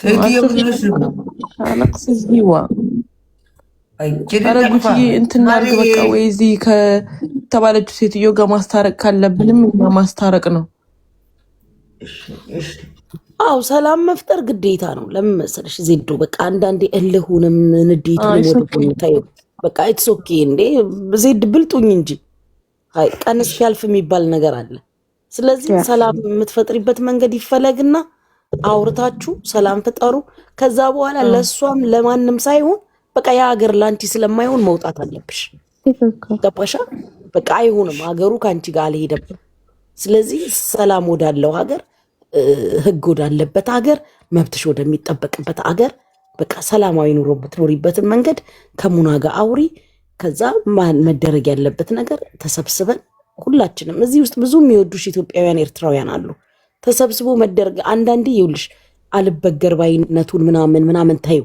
ሴትዮ ምንሽ ነው አለቅስ ዚዋ አረጉት እንትና አርግ በቃ ወይ እዚህ ከተባለችው ሴትዮ ጋር ማስታረቅ ካለብንም ማስታረቅ ነው። አው ሰላም መፍጠር ግዴታ ነው። ለምን መሰለሽ ዜዶ በቃ አንዳንዴ እልሁንም ንዴቱንም ወደቁኝ ታዩ በቃ ኢትስ ኦኬ እንዴ ዜድ ብልጡኝ እንጂ አይ ቀንስ ያልፍ የሚባል ነገር አለ። ስለዚህ ሰላም የምትፈጥሪበት መንገድ ይፈለግና አውርታችሁ ሰላም ፍጠሩ። ከዛ በኋላ ለሷም ለማንም ሳይሆን በቃ ያ ሀገር ላንቺ ስለማይሆን መውጣት አለብሽ። ገባሻ? በቃ አይሆንም ሀገሩ ካንቺ ጋር አልሄደም። ስለዚህ ሰላም ወዳለው ሀገር ህግ ወዳለበት ሀገር መብትሽ ወደሚጠበቅበት ሀገር በቃ ሰላማዊ ኑሮ ብትኖሪበትን መንገድ ከሙና ጋር አውሪ። ከዛ መደረግ ያለበት ነገር ተሰብስበን ሁላችንም እዚህ ውስጥ ብዙ የሚወዱሽ ኢትዮጵያውያን ኤርትራውያን አሉ። ተሰብስቦ መደረግ አንዳንዴ ይውልሽ አልበገር ባይነቱን ምናምን ታዩ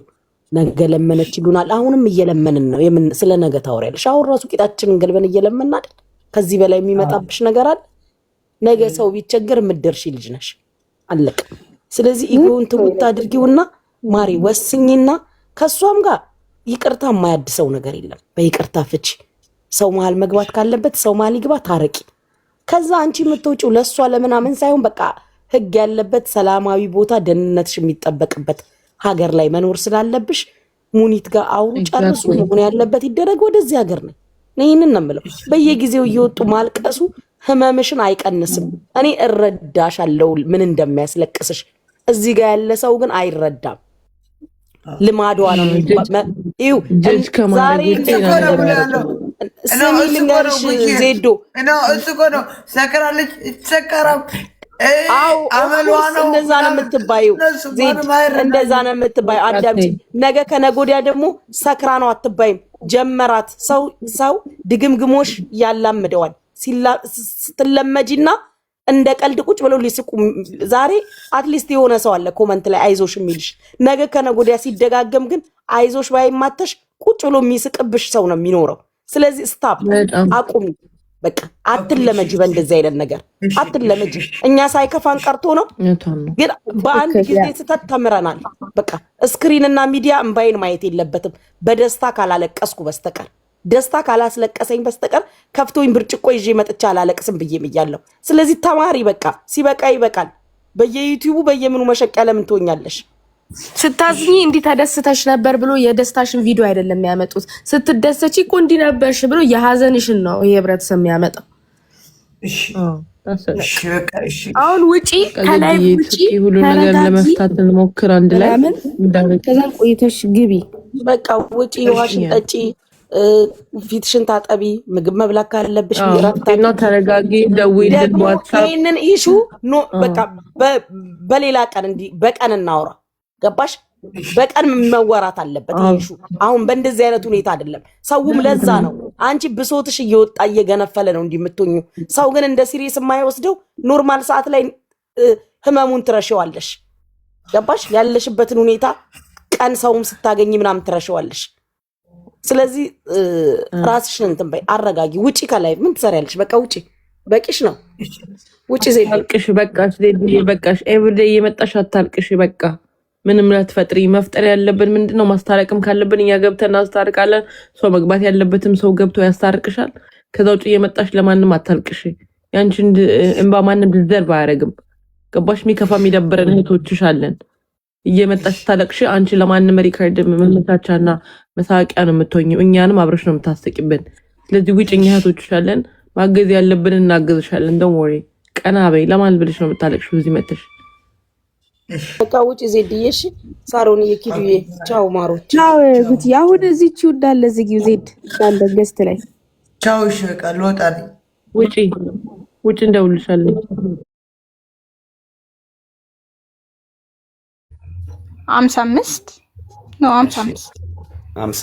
ነገ ለመነች ይሉናል። አሁንም እየለመንን ነው። የምን ስለ ነገ ታወሪያለሽ? አሁን ራሱ ቂጣችንን ገልበን እየለመንን አይደል? ከዚህ በላይ የሚመጣብሽ ነገር አለ? ነገ ሰው ቢቸገር ምድርሽ ልጅ ነሽ አለቀ። ስለዚህ ኢጎን ትውት አድርጊውና ማሪ ወስኝና ከሷም ጋር ይቅርታ የማያድሰው ነገር የለም። በይቅርታ ፍቺ ሰው መሃል መግባት ካለበት ሰው መሃል ይግባ፣ ታረቂ። ከዛ አንቺ የምትወጪው ለሷ ለምናምን ሳይሆን በቃ ህግ ያለበት ሰላማዊ ቦታ ደህንነትሽ የሚጠበቅበት ሀገር ላይ መኖር ስላለብሽ ሙኒት ጋር አውሩ፣ ጨርሱ። ምን ያለበት ይደረግ። ወደዚህ ሀገር ነው ይሄንን ነው የምለው። በየጊዜው እየወጡ ማልቀሱ ህመምሽን አይቀንስም። እኔ እረዳሻለሁ ምን እንደሚያስለቅስሽ። እዚህ ጋር ያለ ሰው ግን አይረዳም። ልማዷ ነው። ይው ዛሬ ስሚ ልንገርሽ ዜዶ እሱ ነው ሰከራለች ሰከራም እንደዛ ነው የምትባየው። እንደዛ ነው የምትባየው። አዳምጪ። ነገ ከነገ ወዲያ ደግሞ ሰክራ ነው አትባይም። ጀመራት ሰው ድግምግሞሽ ያላምደዋል። ስትለመጂና እንደ ቀልድ ቁጭ ብለው ሊስቁ። ዛሬ አትሊስት የሆነ ሰው አለ ኮመንት ላይ አይዞሽ የሚልሽ። ነገ ከነገ ወዲያ ሲደጋገም ግን አይዞሽ ባይማተሽ ቁጭ ብሎ የሚስቅብሽ ሰው ነው የሚኖረው። ስለዚህ ስታፕ አቁሚ። በቃ አትለመጂ፣ በእንደዚህ አይነት ነገር አትለመጂ። እኛ ሳይከፋን ቀርቶ ነው፣ ግን በአንድ ጊዜ ስተት ተምረናል። በቃ ስክሪንና ሚዲያ እምባይን ማየት የለበትም በደስታ ካላለቀስኩ በስተቀር ደስታ ካላስለቀሰኝ በስተቀር ከፍቶኝ ብርጭቆ ይዤ መጥቻ አላለቅስም ብዬም እያለሁ። ስለዚህ ተማሪ በቃ ሲበቃ ይበቃል። በየዩቲዩቡ በየምኑ መሸቂያ ለምን ትሆኛለሽ? ስታዝኝ እንዲህ ተደስተሽ ነበር ብሎ የደስታሽን ቪዲዮ አይደለም የሚያመጡት። ስትደሰቺ እኮ እንዲህ ነበርሽ ብሎ የሀዘንሽን ነው ይሄ ህብረተሰብ የሚያመጣው። አሁን ውጪ ከላይ ውጪ ሁሉ ነገር ለመፍታት እንሞክር አንድ ላይ። ከዛ ቆይተሽ ግቢ በቃ ውጪ፣ ዋሽን ጠጪ፣ ፊትሽን ታጠቢ፣ ምግብ መብላት ካለብሽ እና ተረጋጊ። ደውይልን ዋትስአፕ። ይሄንን ኢሹ ኖ በቃ በሌላ ቀን እንዲህ በቀን እናውራ። ገባሽ? በቀን መወራት አለበት ኢሹ። አሁን በእንደዚህ አይነት ሁኔታ አይደለም። ሰውም ለዛ ነው አንቺ ብሶትሽ እየወጣ እየገነፈለ ነው እንዲህ የምትሆኙ። ሰው ግን እንደ ሲሪየስ የማይወስደው ኖርማል ሰዓት ላይ ህመሙን ትረሺዋለሽ። ገባሽ? ያለሽበትን ሁኔታ ቀን ሰውም ስታገኝ ምናምን ትረሺዋለሽ። ስለዚህ ራስሽን እንትን በይ፣ አረጋጊ። ውጪ ከላይ ምን ትሰሪያለሽ? በቃ ውጪ፣ በቂሽ ነው። ውጪ ዜድ አልቅሽ፣ በቃሽ ዜድ፣ በቃሽ። ኤቭሪዴይ እየመጣሽ አታልቅሽ። በቃ ምንም ላትፈጥሪ። መፍጠር ያለብን ምንድነው? ማስታረቅም ካለብን እኛ ገብተን እናስታርቃለን። ሰው መግባት ያለበትም ሰው ገብቶ ያስታርቅሻል። ከዛ ውጪ እየመጣሽ ለማንም አታልቅሽ። ያንቺን እንባ ማንም ዲዘርቭ አያደርግም። ገባሽ? የሚከፋ የሚደብረን እህቶችሽ አለን። እየመጣሽ ታለቅሽ። አንቺ ለማንም ሪከርድ መመታቻና መሳቂያ ነው የምትሆኚው። እኛንም አብረሽ ነው የምታስቂብን። ስለዚህ ውጪ፣ እኛ እህቶችሽ አለን። ማገዝ ያለብን እናገዝሻለን። ዶንት ወሪ። ቀና በይ። ለማን ብለሽ ነው የምታለቅሽው እዚህ መጥተሽ? በቃ ውጪ ዜድዬ። እሺ ሳሮን የኪዱዬ ቻው ማሮች። ቻው ጉቲ። አሁን እዚች እንዳለ ዝጊው ዜድ እንዳለ ገስት ላይ ቻው። እሺ በቃ ልወጣ ነኝ። ውጪ እንደውልሻለን። 55 ነው 55